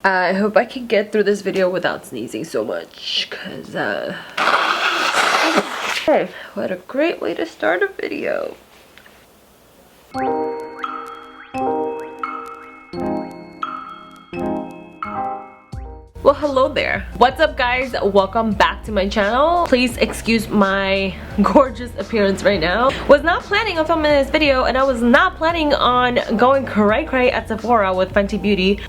I hope I can get through this video without sneezing so much, because hey, what a great way to start a video. Well, hello there. What's up, guys? Welcome back to my channel. Please excuse my gorgeous appearance right now. Was not planning on filming this video, and I was not planning on going cray-cray at Sephora with Fenty Beauty.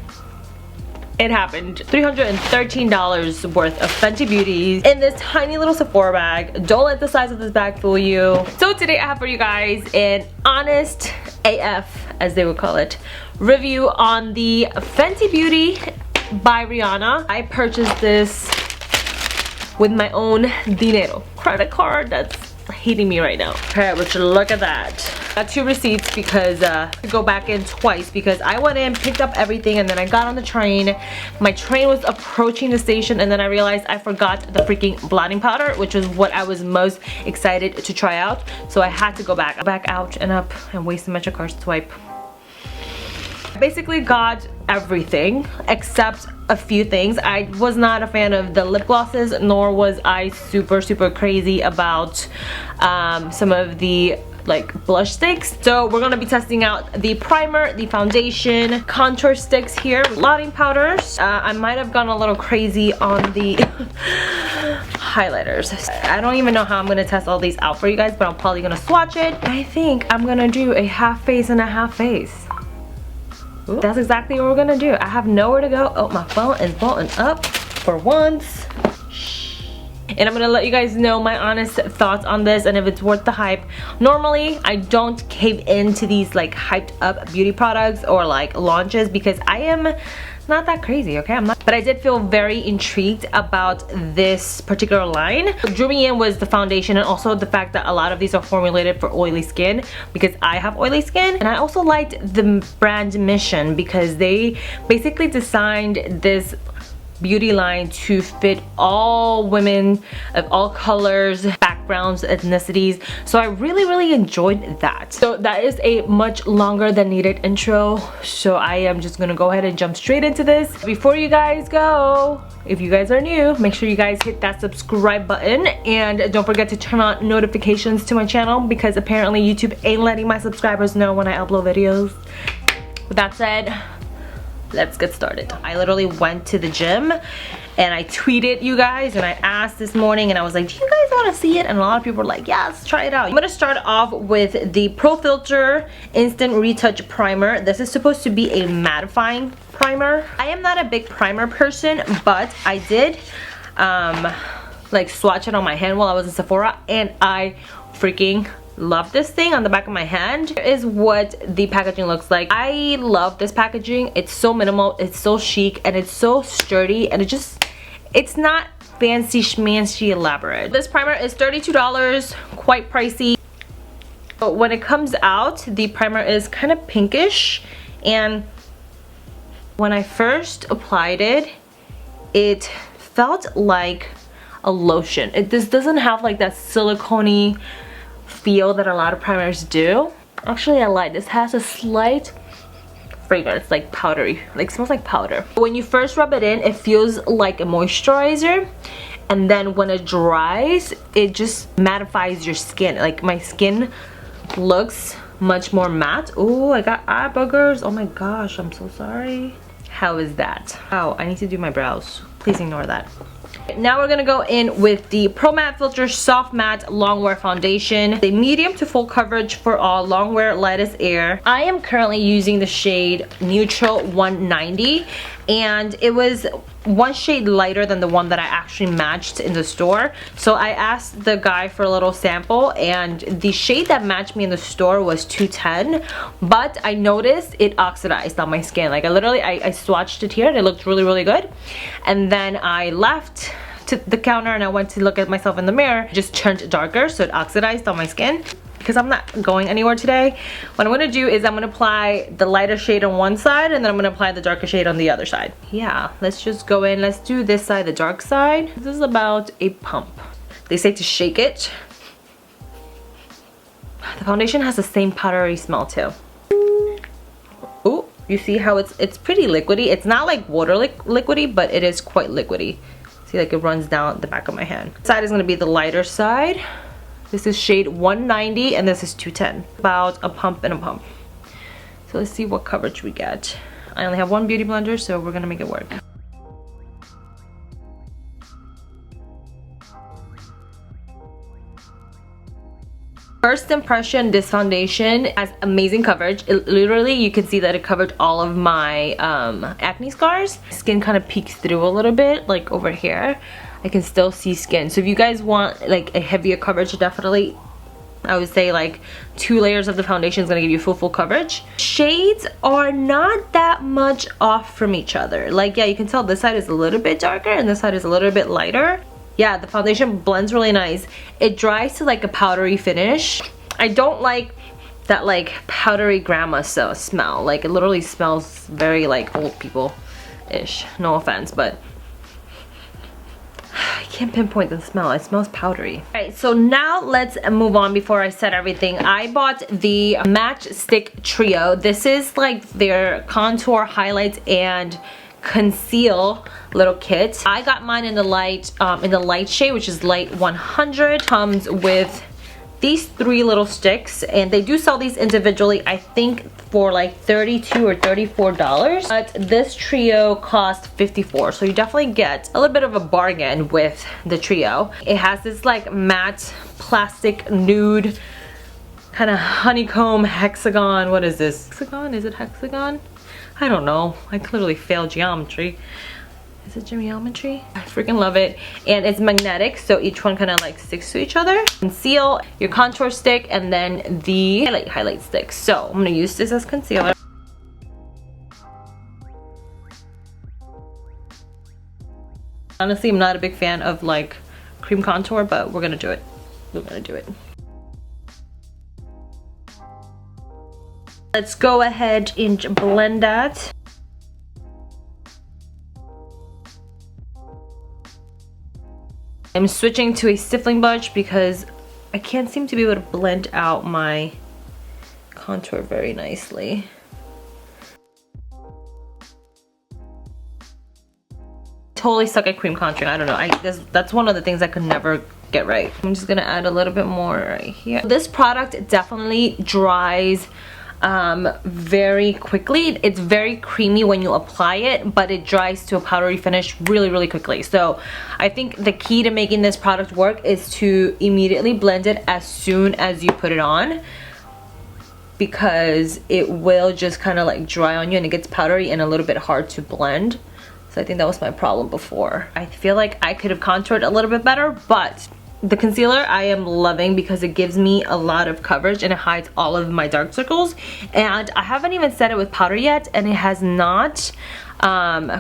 It happened. $313 worth of Fenty Beauty in this tiny little Sephora bag. Don't let the size of this bag fool you. So today I have for you guys an honest AF, as they would call it, review on the Fenty Beauty by Rihanna. I purchased this with my own dinero credit card that's hating me right now. Okay, but look at that. Got 2 receipts because I go back in twice because I went in, picked up everything, and then I got on the train. My train was approaching the station, and then I realized I forgot the freaking blotting powder, which was what I was most excited to try out. So I had to go back out and up and waste the Metro card swipe. Basically got everything except a few things. I was not a fan of the lip glosses, nor was I super crazy about some of the like blush sticks. So we're gonna be testing out the primer, the foundation, contour sticks here, blotting powders. I might have gone a little crazy on the highlighters. I don't even know how I'm gonna test all these out for you guys, but I'm probably gonna swatch it. I think I'm gonna do a half face and a half face. Ooh. That's exactly what we're gonna do. I have nowhere to go. Oh, my phone is blowing up for once. And I'm gonna let you guys know my honest thoughts on this and if it's worth the hype. Normally, I don't cave into these like hyped up beauty products or like launches because I am not that crazy, okay? I'm not, but I did feel very intrigued about this particular line. What drew me in was the foundation and also the fact that a lot of these are formulated for oily skin because I have oily skin. And I also liked the brand mission because they basically designed this beauty line to fit all women of all colors, backgrounds, ethnicities. So I really enjoyed that. So that is a much longer than needed intro. So I am just gonna go ahead and jump straight into this. Before you guys go, if you guys are new, make sure you guys hit that subscribe button and don't forget to turn on notifications to my channel because apparently YouTube ain't letting my subscribers know when I upload videos. With that said, let's get started. I literally went to the gym and I tweeted you guys and I asked this morning and I was like, do you guys want to see it? And a lot of people were like, yeah, let's try it out. I'm gonna start off with the Pro Filt'r Instant Retouch Primer. This is supposed to be a mattifying primer. I am not a big primer person, but I did like swatch it on my hand while I was in Sephora and I freaking love this thing on the back of my hand. Here is what the packaging looks like. I love this packaging. It's so minimal, it's so chic, and it's so sturdy, and it's not fancy schmancy elaborate. This primer is $32, quite pricey. But when it comes out, the primer is kind of pinkish, and when I first applied it, it felt like a lotion. This doesn't have like that silicone-y feel that a lot of primers do. Actually, I lied. This has a slight fragrance, like powdery, like smells like powder. When you first rub it in, it feels like a moisturizer, and then when it dries, it just mattifies your skin. Like my skin looks much more matte. Oh, I got eye boogers. Oh my gosh, I'm so sorry. How is that? Oh, I need to do my brows. Please ignore that. Now we're gonna go in with the Pro Matte Filt'r Soft Matte Longwear Foundation. The medium to full coverage for all, longwear, lightest air. I am currently using the shade Neutral 190, and it was one shade lighter than the one that I actually matched in the store. So I asked the guy for a little sample, and the shade that matched me in the store was 210, but I noticed it oxidized on my skin. Like I swatched it here and it looked really good. And then I left to the counter and I went to look at myself in the mirror. It just turned darker, so it oxidized on my skin. Because I'm not going anywhere today, what I'm gonna do is I'm gonna apply the lighter shade on one side and then I'm gonna apply the darker shade on the other side. Yeah, let's just go in. Let's do this side, the dark side. This is about a pump. They say to shake it. The foundation has the same powdery smell too. Ooh, You see how it's pretty liquidy. It's not like water liquidy, but it is quite liquidy. See, like it runs down the back of my hand. This side is going to be the lighter side. This is shade 190 and this is 210. About a pump and a pump. So let's see what coverage we get. I only have one beauty blender, so we're going to make it work. First impression, this foundation has amazing coverage. Literally, you can see that it covered all of my acne scars. Skin kind of peeks through a little bit, like over here. I can still see skin. So if you guys want like a heavier coverage, definitely, I would say like 2 layers of the foundation is going to give you full coverage. Shades are not that much off from each other. Like, yeah, you can tell this side is a little bit darker and this side is a little bit lighter. Yeah, the foundation blends really nice. It dries to like a powdery finish. I don't like that like powdery grandma smell. Like it literally smells very like old people-ish. No offense, but I can't pinpoint the smell. It smells powdery. Alright, so now let's move on before I set everything. I bought the Matchstick Trio. This is like their contour, highlights, and conceal little kit. I got mine in the light shade, which is light 100. Comes with these 3 little sticks, and they do sell these individually, I think for like $32 or $34, but this trio cost $54, so you definitely get a little bit of a bargain with the trio. It has this like matte plastic nude kind of honeycomb hexagon. What is this? Hexagon? Is it hexagon? I don't know. I clearly failed geometry. Is it geometry? I freaking love it. And it's magnetic, so each one kind of like sticks to each other. Conceal, your contour stick, and then the highlight stick. So I'm gonna use this as concealer. Honestly, I'm not a big fan of like cream contour, but we're gonna do it. We're gonna do it. Let's go ahead and blend that. I'm switching to a stippling brush because I can't seem to be able to blend out my contour very nicely. Totally suck at cream contouring. I don't know. That's one of the things I could never get right. I'm just gonna add a little bit more right here. This product definitely dries very quickly. It's very creamy when you apply it, but it dries to a powdery finish really quickly. So I think the key to making this product work is to immediately blend it as soon as you put it on, because it will just kind of like dry on you and it gets powdery and a little bit hard to blend. So I think that was my problem before. I feel like I could have contoured a little bit better, but the concealer I am loving because it gives me a lot of coverage and it hides all of my dark circles. And I haven't even set it with powder yet, and it has not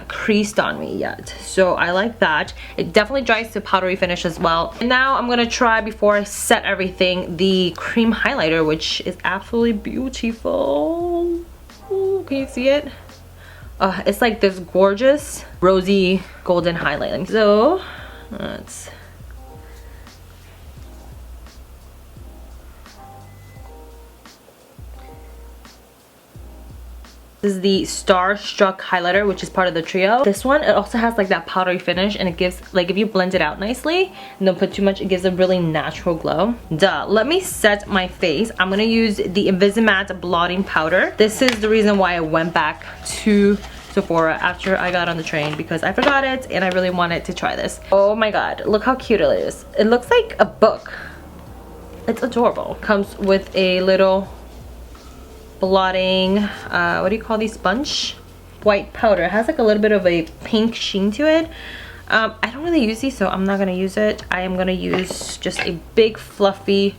creased on me yet. So I like that. It definitely dries to powdery finish as well. And now I'm gonna try, before I set everything, the cream highlighter, which is absolutely beautiful. Ooh, can you see it? It's like this gorgeous rosy golden highlight. So let's This is the Starstruck Highlighter, which is part of the trio. This one, it also has like that powdery finish, and it gives, like, if you blend it out nicely and don't put too much, it gives a really natural glow. Duh. Let me set my face. I'm gonna use the Invisimatte Blotting Powder. This is the reason why I went back to Sephora after I got on the train, because I forgot it and I really wanted to try this. Oh my god, look how cute it is. It looks like a book. It's adorable. Comes with a little blotting, what do you call these, sponge? White powder. It has like a little bit of a pink sheen to it. I don't really use these, so I'm not gonna use it. I am gonna use just a big fluffy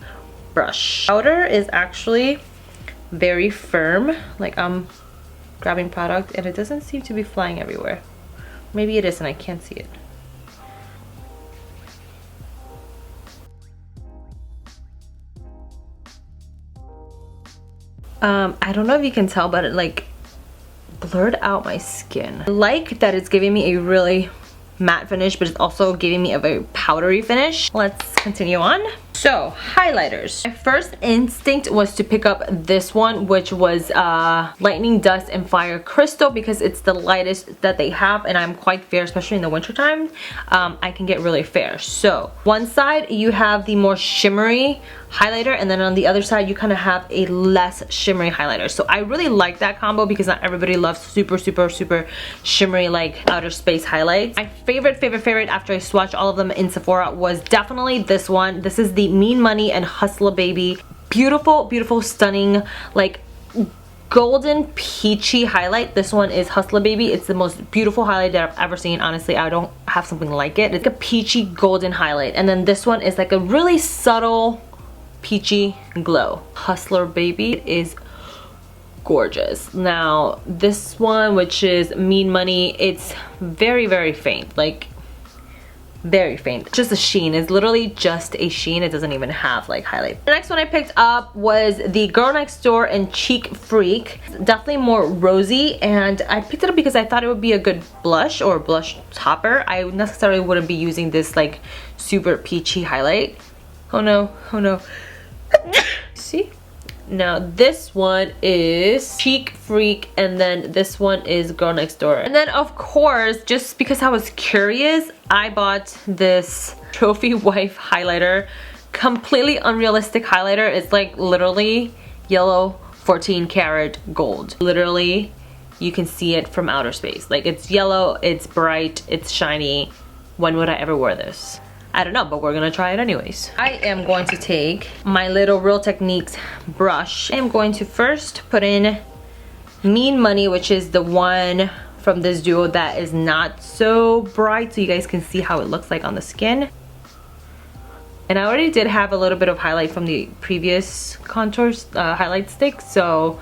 brush. Powder is actually very firm. Like, I'm grabbing product and it doesn't seem to be flying everywhere. Maybe it is and I can't see it. I don't know if you can tell, but it like blurred out my skin. I like that it's giving me a really matte finish, but it's also giving me a very powdery finish. Let's continue on. So, highlighters. My first instinct was to pick up this one, which was Lightning Dust and Fire Crystal, because it's the lightest that they have, and I'm quite fair, especially in the winter time. I can get really fair. So, one side you have the more shimmery highlighter, and then on the other side you kind of have a less shimmery highlighter. So I really like that combo because not everybody loves super shimmery like outer space highlights. My favorite after I swatched all of them in Sephora was definitely this one. This is the Mean Money and Hustler Baby. Beautiful, stunning, like golden peachy highlight. This one is Hustler Baby. It's the most beautiful highlight that I've ever seen. Honestly, I don't have something like it. It's like a peachy golden highlight. And then this one is like a really subtle peachy glow. Hustler Baby is gorgeous. Now this one, which is Mean Money, it's very faint, like very faint. Just a sheen. It's literally just a sheen. It doesn't even have like highlight. The next one I picked up was the Girl Next Door and Cheek Freak. Definitely more rosy, and I picked it up because I thought it would be a good blush or blush topper. I necessarily wouldn't be using this like super peachy highlight. Oh no, oh no. See? Now this one is Cheek Freak, and then this one is Girl Next Door. And then of course, just because I was curious, I bought this Trophy Wife highlighter. Completely unrealistic highlighter. It's like literally yellow 14 karat gold. Literally, you can see it from outer space. Like it's yellow, it's bright, it's shiny. When would I ever wear this? I don't know, but we're gonna try it anyways. I am going to take my little Real Techniques brush. I'm going to first put in Mean Money, which is the one from this duo that is not so bright, so you guys can see how it looks like on the skin. And I already did have a little bit of highlight from the previous contours highlight stick, so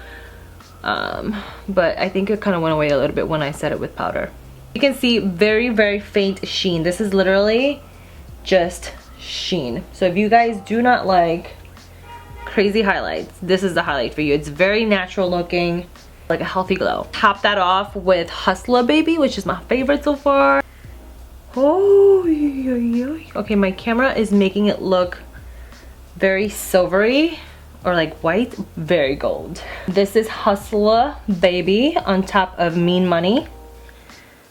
but I think it kind of went away a little bit when I set it with powder. You can see very faint sheen. This is literally just sheen. So if you guys do not like crazy highlights, this is the highlight for you. It's very natural looking, like a healthy glow. Top that off with Hustler Baby, which is my favorite so far. Oh, okay, my camera is making it look very silvery or like white, very gold. This is Hustler Baby on top of Mean Money.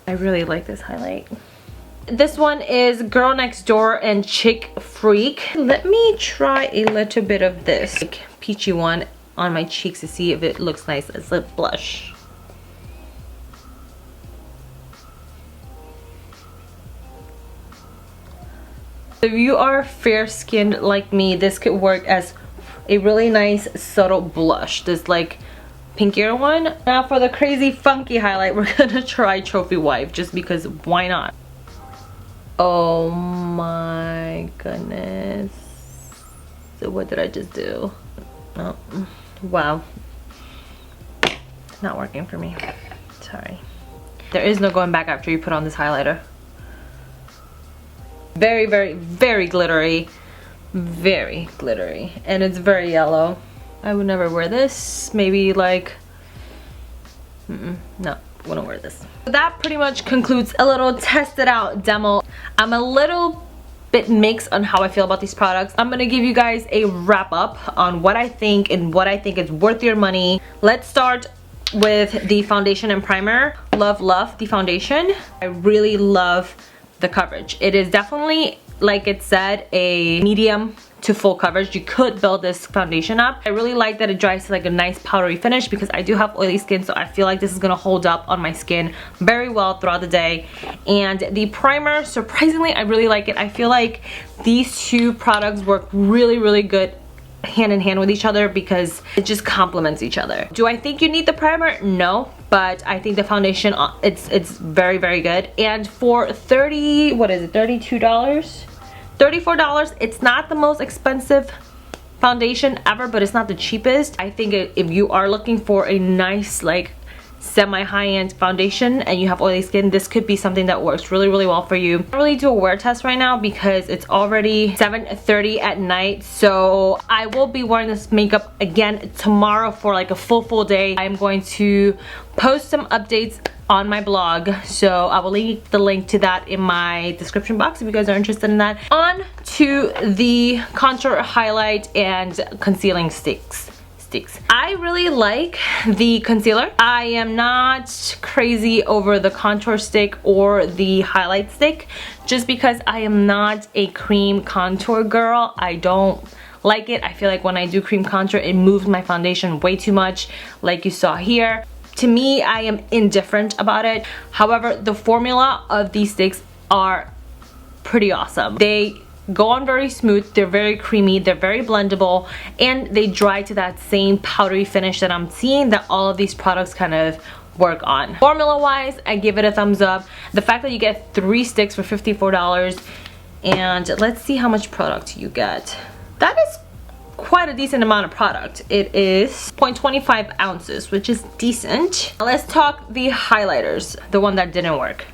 I really like this highlight. This one is Girl Next Door and Cheek Freak. Let me try a little bit of this like peachy one on my cheeks to see if it looks nice as a blush. If you are fair-skinned like me, this could work as a really nice subtle blush. This like pinkier one. Now for the crazy funky highlight, we're gonna try Trophy Wife just because why not? Oh my goodness. So what did I just do? Oh, wow. Not working for me. Sorry. There is no going back after you put on this highlighter. Very glittery. Very glittery. And it's very yellow. I would never wear this. Maybe like... no. Wouldn't wear this. That pretty much concludes a little tested out demo. I'm a little bit mixed on how I feel about these products. I'm gonna give you guys a wrap up on what I think and what I think is worth your money. Let's start with the foundation and primer. Love the foundation. I really love the coverage. It is definitely, like it said, a medium to full coverage. You could build this foundation up. I really like that it dries to like a nice powdery finish because I do have oily skin, so I feel like this is gonna hold up on my skin very well throughout the day. And the primer, surprisingly, I really like it. I feel like these two products work really good hand in hand with each other because it just complements each other. Do I think you need the primer? No, but I think the foundation, it's very good. And for $32? $34, it's not the most expensive foundation ever, but it's not the cheapest. I think if you are looking for a nice like semi-high-end foundation and you have oily skin, this could be something that works really well for you. I can't really do a wear test right now because it's already 7:30 at night, so I will be wearing this makeup again tomorrow for like a full day. I'm going to post some updates on my blog, so I will leave the link to that in my description box if you guys are interested in that. On to the contour, highlight, and concealing sticks. I really like the concealer. I am not crazy over the contour stick or the highlight stick just because I am not a cream contour girl. I don't like it. I feel like when I do cream contour, it moves my foundation way too much, like you saw here. To me, I am indifferent about it. However, the formula of these sticks are pretty awesome. They go on very smooth, they're very creamy, they're very blendable, and they dry to that same powdery finish that I'm seeing that all of these products kind of work on. Formula wise, I give it a thumbs up. The fact that you get 3 sticks for $54, and let's see how much product you get. That is quite a decent amount of product. It is 0.25 ounces, which is decent. Let's talk the highlighters, the one that didn't work.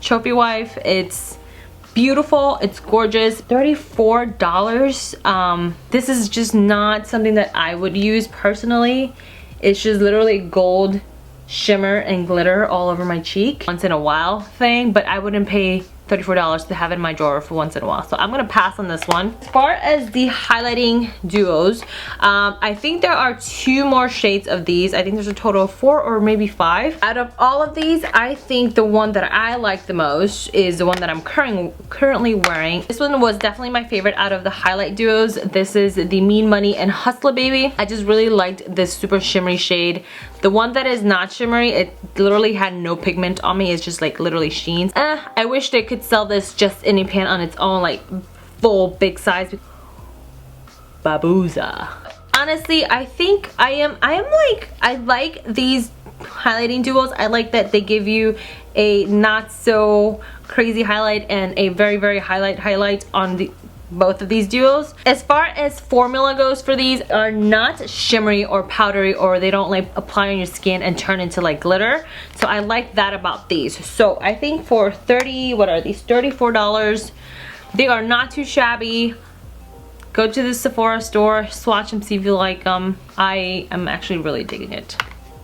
Trophy Wife, it's beautiful, it's gorgeous. $34. This is just not something that I would use personally. It's just literally gold shimmer and glitter all over my cheek once in a while thing, but I wouldn't pay $34 to have it in my drawer for once in a while, so I'm gonna pass on this one. As far as the highlighting duos, I think there are 2 more shades of these. I think there's a total of 4 or maybe 5. Out of all of these, I think the one that I like the most is the one that I'm currently wearing. This one was definitely my favorite out of the highlight duos. This is the Mean Money and Hustler Baby. I just really liked this super shimmery shade. The one that is not shimmery, it literally had no pigment on me. It's just like literally sheens. I wish they could sell this just in a pan on its own, like full big size. Babuza. Honestly, I think I like these highlighting duos. I like that they give you a not so crazy highlight and a very highlight on the both of these duos. As far as formula goes for these, are not shimmery or powdery, or they don't like apply on your skin and turn into like glitter. So I like that about these. So I think for $34, they are not too shabby. Go to the Sephora store, swatch them, see if you like them. I am actually really digging it.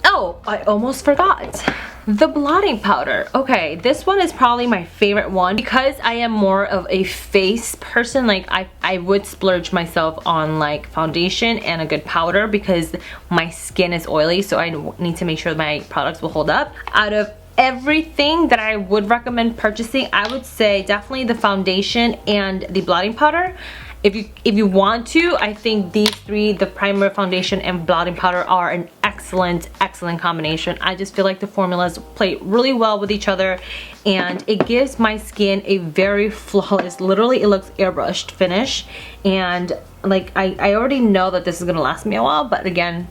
Oh, I almost forgot. The blotting powder. Okay, this one is probably my favorite one because I am more of a face person. Like I would splurge myself on like foundation and a good powder because my skin is oily, so I need to make sure my products will hold up. Out of everything that I would recommend purchasing, I would say definitely the foundation and the blotting powder. If you want to, I think these 3, the primer, foundation, and blotting powder, are an excellent combination. I just feel like the formulas play really well with each other, and it gives my skin a very flawless, literally it looks airbrushed finish. And like I already know that this is gonna last me a while, but again,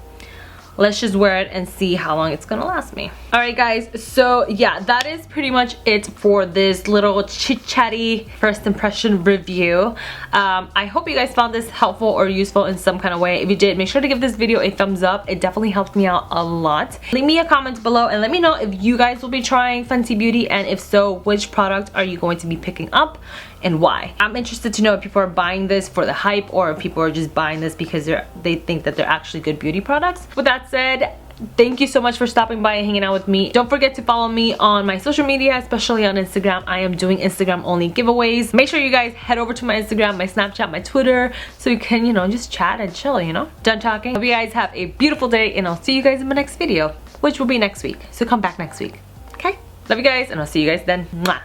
let's just wear it and see how long it's gonna last me. Alright guys, so yeah, that is pretty much it for this little chit-chatty first impression review. I hope you guys found this helpful or useful in some kind of way. If you did, make sure to give this video a thumbs up. It definitely helped me out a lot. Leave me a comment below and let me know if you guys will be trying Fenty Beauty, and if so, which product are you going to be picking up and why. I'm interested to know if people are buying this for the hype or if people are just buying this because they think that they're actually good beauty products. With that said, thank you so much for stopping by and hanging out with me. Don't forget to follow me on my social media, especially on Instagram. I am doing Instagram only giveaways. Make sure you guys head over to my Instagram, my Snapchat, my Twitter, so you can, you know, just chat and chill, you know. Done talking. Hope you guys have a beautiful day, and I'll see you guys in my next video, which will be next week. So come back next week. Okay? Love you guys, and I'll see you guys then. Mwah.